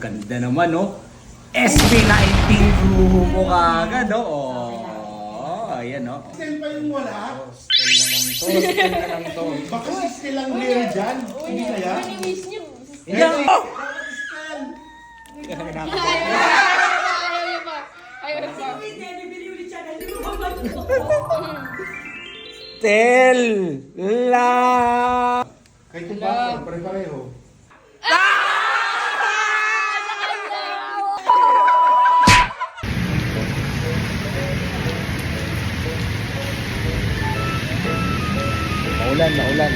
ganda naman, no? SB19 Ruho mo kagad, no? Oh, ayan, no? Still pa yung wala? Still na lang to, still na lang to. Baka still lang meron dyan. Hindi kaya? Miss niyo. Hindi ako. Ayaw pa. Tel la. Kahit yung baka, pare-pareho. Maulan, maulan.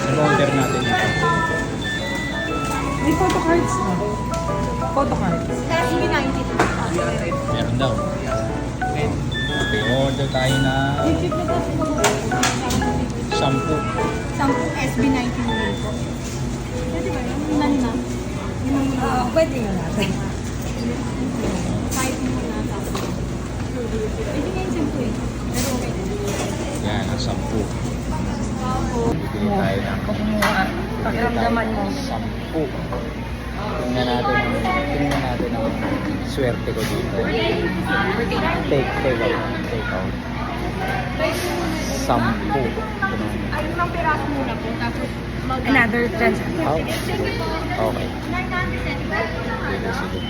Ano order natin? May photo cards na. Photo cards. SB19. Meron daw. Okay, order tayo na shampoo. 10 SB19 ulit po. Pwede ba yun? Ilan na? Pwede nga natin. Kahit mo na tapos. Pwede nga yung simple eh. Pero okay. Yan, ang shampoo. Bibili tayo ng Pakiramdaman mo. shampoo. Tingnan natin ang swerte ko dito. Take out. Shampoo. Ay, unang piraso muna po. Tapos Another transaction. Oh, okay. Sige.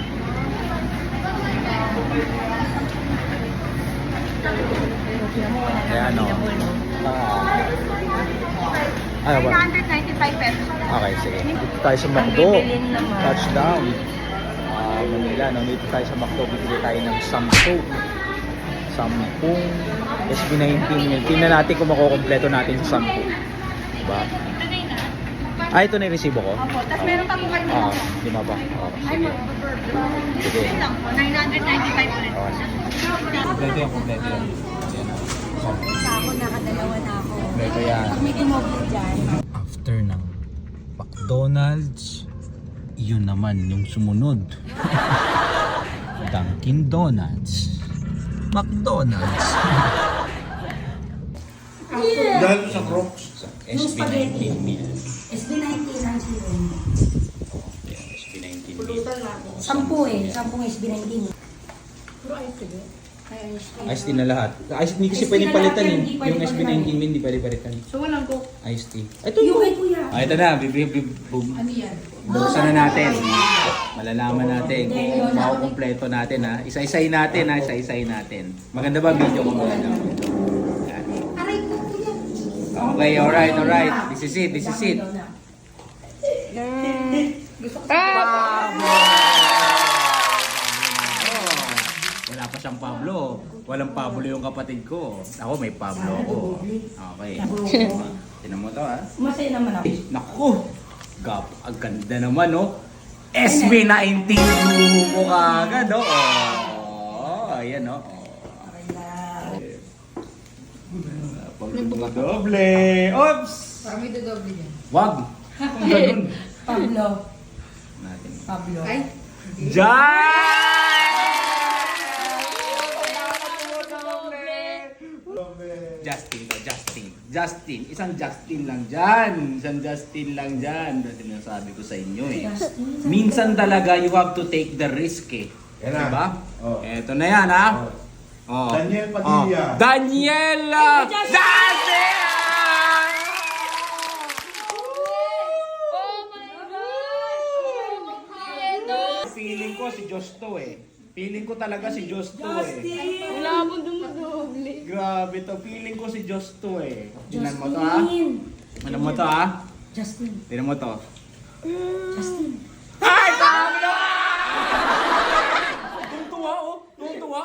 Kaya ano? Ano ba? 995 pesos. Okay, sige. Dito tayo sa McDo. Touchdown. Manila, no? Dito tayo sa McDo. Bibili tayo ng 10 SB19 yun. Tingnan natin kung makukompleto natin sa 10. Diba? Ito na yung resibo ko? Opo. Tapos meron pa po kayo Oo, dito. lima ba? Ay, Sige. Sige. Wait lang po. 995 ulit. Kompleto yan. Isa ako, nakadalawa na ako. Kompleto yan. Pag may imoble dyan. After ng McDonald's, yun naman yung sumunod. Dunkin Donuts. McDonald's. Dahil sa Crocs. SB19 meal. SB19 ang siro. SB19 meal. Pulutan natin. 10 SB19. Puro ayos sige. Iced tea na lahat. Iced tea kasi Iced tea pwedeng na lahat palitan yan, eh. hindi pwede Yung SB19 palitan. meal hindi pwede palitan. So walang ko. Iced tea. Ito Yung kay yung... kuya. Ito na. Ano yan? Buksan na natin. Malalaman natin kung makukumpleto natin ha. Isa-isay natin ha. Isa-isay natin. Maganda ba video ko maganda? Yan. Aray ko kuya. Okay, alright. This is it. Gusto ko Wala pa siyang Pablo. Walang Pablo yung kapatid ko. Ako may Pablo ako. Okay. Tinan mo to ha. Masaya naman ako. Naku! Ang ganda naman, no? SB19 Ruho mo kagad, no? Oh, ayan, no? Doble! Oops! Parang may dodoble yan. Wag! Kung ganun. Pablo. Natin. Pablo. Ay. Justin. Isang Justin lang dyan. Sinasabi ko sa inyo eh. Minsan talaga you have to take the risk eh. Yan na. Diba? Oh. Eto na yan ha. Oh. Daniel Padilla. Daniela! Justin! Oh my gosh! Feeling ko si Diyos to eh. Feeling ko talaga si Diyos to eh. Wala mo dumadoble. Grabe to. Feeling ko si Diyos to eh. Tingnan mo to ha. Tingnan mo to ha. Justin. Tingnan mo to. Justin. Ay! Pablo! Tuntua oh. Tuntua.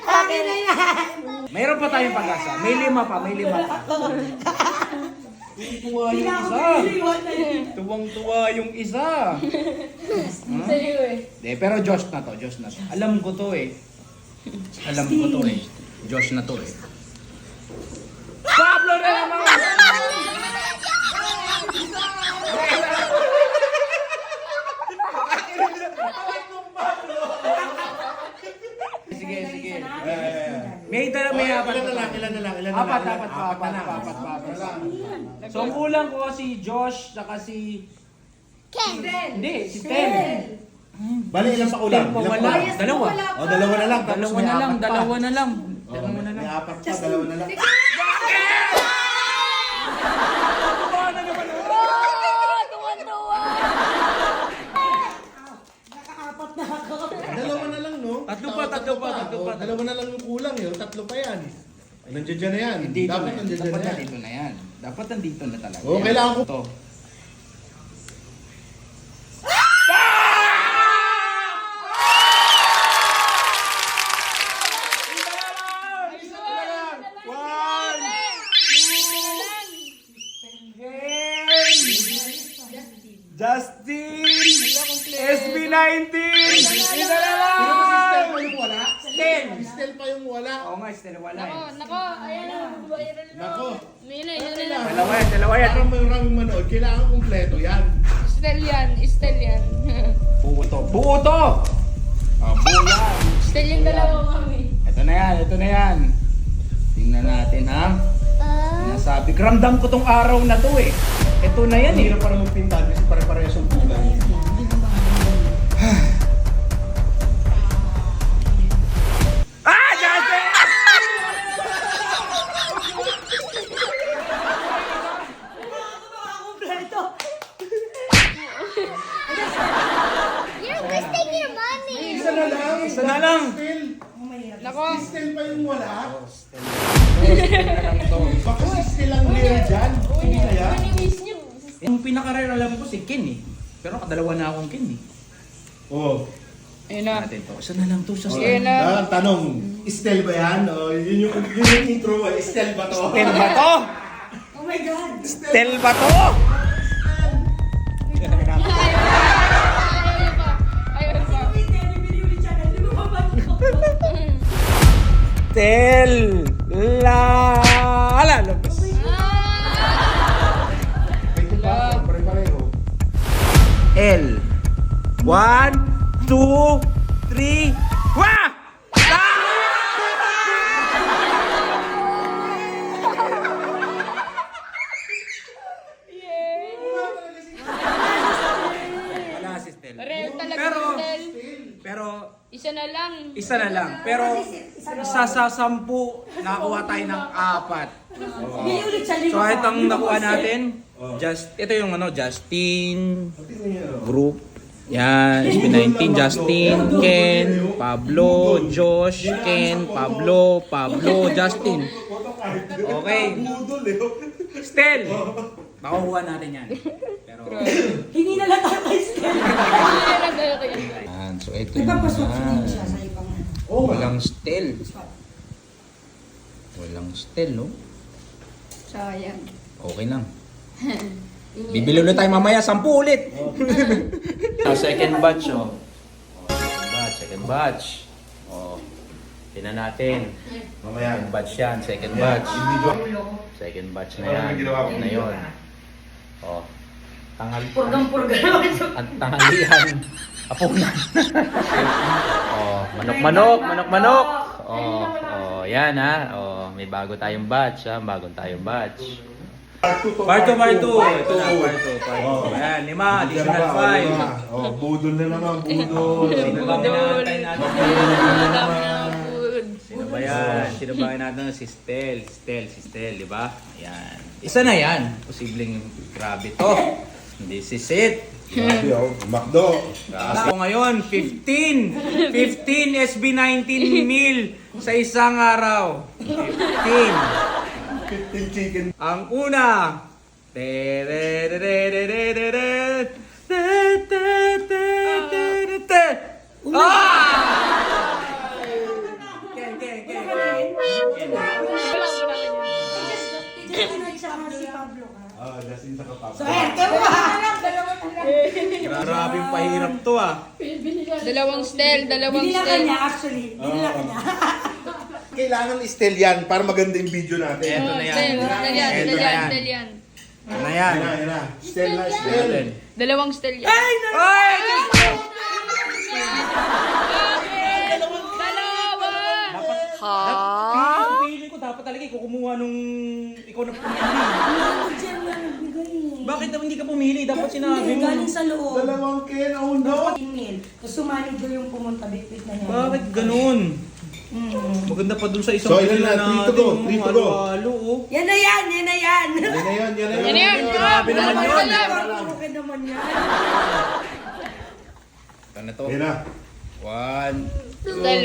Akin na yan. Mayroon pa tayong pag-asa. May lima pa. Tuwang-tuwa yung isa. Tuwang-tuwa yung isa. Sa'yo eh. Pero Diyos na to. Alam ko to eh. Diyos na to eh. Pablo na naman! Sige. May apat. Ilan na lang, ilan na lang, ilan na Apat, lang. apat. na lang. So, ang kulang ko si Josh, saka si... Hindi, si Ten. Bali, ilan pa kulang? Ten pa Ilan wala. pa? Dalawa. O, dalawa na lang. Tapos Dalawa may na lang, apat pa. dalawa na lang. O, Dalawa na lang. may apat pa, dalawa na lang. Nakaapat na ako. Dalawa na lang, no? Tatlo pa. O, dalawa na lang yung kulang, yun. Tatlo pa yan. Nandiyan dyan na yan. Dito Dapat na. nandiyan dyan Dapat na yan. nandito na yan. Dapat nandito na talaga. Oo, kailangan ko- Ito. Justin! SB19! Isa na lang! Sino ba si Stel pa yung wala? Stel! Si Stel pa yung wala. Oo nga, Stel, wala eh. Nako, ayan na. Babayaran na. Nako. Yun na, yun na. Dalawa yan. Para maraming manood, kailangan kumpleto yan. Stel yan. Buo to. Buo yan. Stel yung dalawa, mami. Ito na yan. Tingnan natin ha. Nasabi, ramdam ko tong araw na to eh. Ito na yan Ang eh. hirap para magpintahan kasi pare-parehas ang kulay. Ah! Justin! Kompleto. You're wasting your money. Isa na lang. Isa na lang. Stel. Nako. Si Stel pa yung wala. Lang to. Baka si Stel ang rare dyan. Hindi na yan. Miss niyo. Yung pinaka-rare alam ko si Ken eh. Pero kadalawa na akong Ken eh. Oo. Ayun na. Natin to. Isa na lang to sa Ayun na. Tanong, Stel ba yan? O, yun yung intro, Stel ba to? Stel ba to? Oh my God. Stel ba to? Ayun pa. Wait, bibili ulit siya. Hindi mo babalik ko. Stel! Ala! Labas. Ito pa, pare-pareho. L. 1, 2, 3, wah! Wala si Stel. Rare talaga Pero- Stel. Pero Isa na lang. isa na lang. Pero sa 10 nakuha tayo ng 4. Bili ulit siya. So itong nakuha natin, ito yung Justin group. Yan, SB19, Justin, Ken, Pablo, Josh, Ken, Pablo, Justin. Okay. Stel, makukuha natin yan. Pero, Hingi na lang tayo kay Stel. Ayun na lang kayo. yan, so ito May yung papasok siya sa ibang walang Stel. Walang Stel, no? Sayang. Okay lang. Bibili ulit tayo mamaya, 10 ulit. Second batch, oh. Second batch. Oh. Tingnan natin. Mamaya. Second batch yan, second batch. Second batch na yan. Yan na yun. Oh. purgang-purga. Ang tanghalian. Apunan. Oh, manok-manok. Oh, yan ha. Oh, may bago tayong batch ha. Bagong tayong batch. Part 2. Ito na, part 2. Ayan, 5, additional 5. Oh, budol na naman, budol. Sino bang inaantay natin? Sino ba yan? Sino ba natin? Si Stel, di ba? Ayan. Isa na yan. Posibleng grabe to. This is it. Grabe, oh. McDo. So ngayon, 15 SB19 meal sa isang araw. 15. 15 chicken. Ang una. Si Pablo ka. Ah, lasing sa kapapa. So, ayan. Dalawa na lang. Grabe yung pahirap to ah. Dalawang Stel. Bili na kanya, actually. Bili na kanya. Kailangan Stel yan para maganda yung video natin. Eto na yan. Stel yan. Eto na yan. Stel yan. Ano na yan? Yan na. Stel na, Stel. Natin. Dalawang Stel yan. Ay! Dalawa! Ha? talaga ikaw kumuha nung ikaw na pumili. Ano dyan na nagbigay eh. Bakit daw hindi ka pumili? Dapat sinabi Hindi, mo. galing sa loob. Dalawang Ken, oh no. Email. Tapos yung manager yung pumunta, bitbit na niya. Bakit ganun? Maganda pa dun sa isang So, ilan pinila na? Three to go, natin, three to go. halo-halo, oh. Yan na yan, yan na yan. Yan na yan, yan na yan. Yan na yan. Grabe naman yun. Puro ka naman yan. Ito na to. Yan na. 1, 2. Dahil,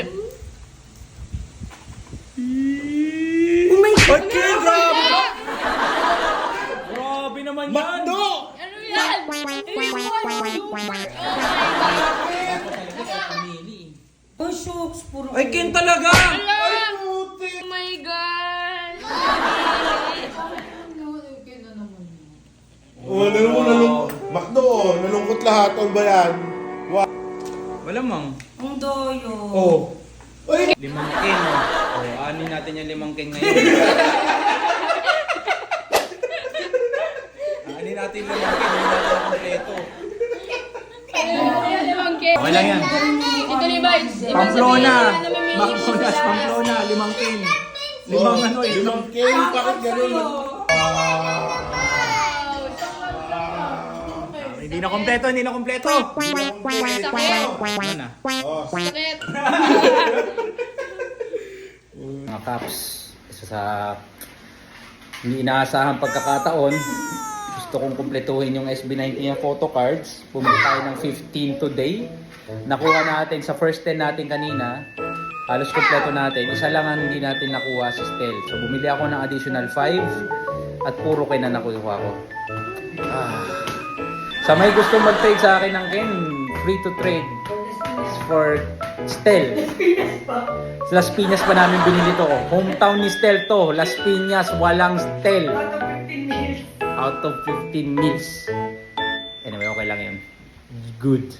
Oh my God! Okay, grabe! Grabe naman yan! Makdo! ano yan? Oh, shucks. Puro Ay, Ken talaga! Ay, puti! Oh my God! Oh, Makdo, oh, nalungkot lahat. Ano ba yan? Malamang. Ang doyo. Oh. Ay! 5 Ken, oh. Oh, anin natin yung 5 Ken ngayon. Anin natin yung 5 Ken, hindi natin kompleto. Okay lang yan. Ito ni Bites. Pamplona! Macmonas, Pamplona, 5 Ken. 5 ano eh. 5 Ken, bakit ganun? Hindi na kompleto, hindi na kompleto. Sakit. Ano na? Oh, Sakit. Mga Kaps, isa sa hindi inaasahang pagkakataon, gusto kong kumpletuhin yung SB19 yung photo cards. Bumili tayo ng 15 today. Nakuha natin sa first 10 natin kanina. Halos kumpleto natin. Isa lang ang hindi natin nakuha si Stel. So bumili ako ng additional 5 at puro Ken na nakuha ko. Sa may gustong mag-trade sa akin ng Ken, free to trade for Stel. Sa Las Piñas pa namin binili to. Hometown ni Stel to. Las Piñas, walang Stel. Out of 15 meals. Anyway, okay lang yun. Good.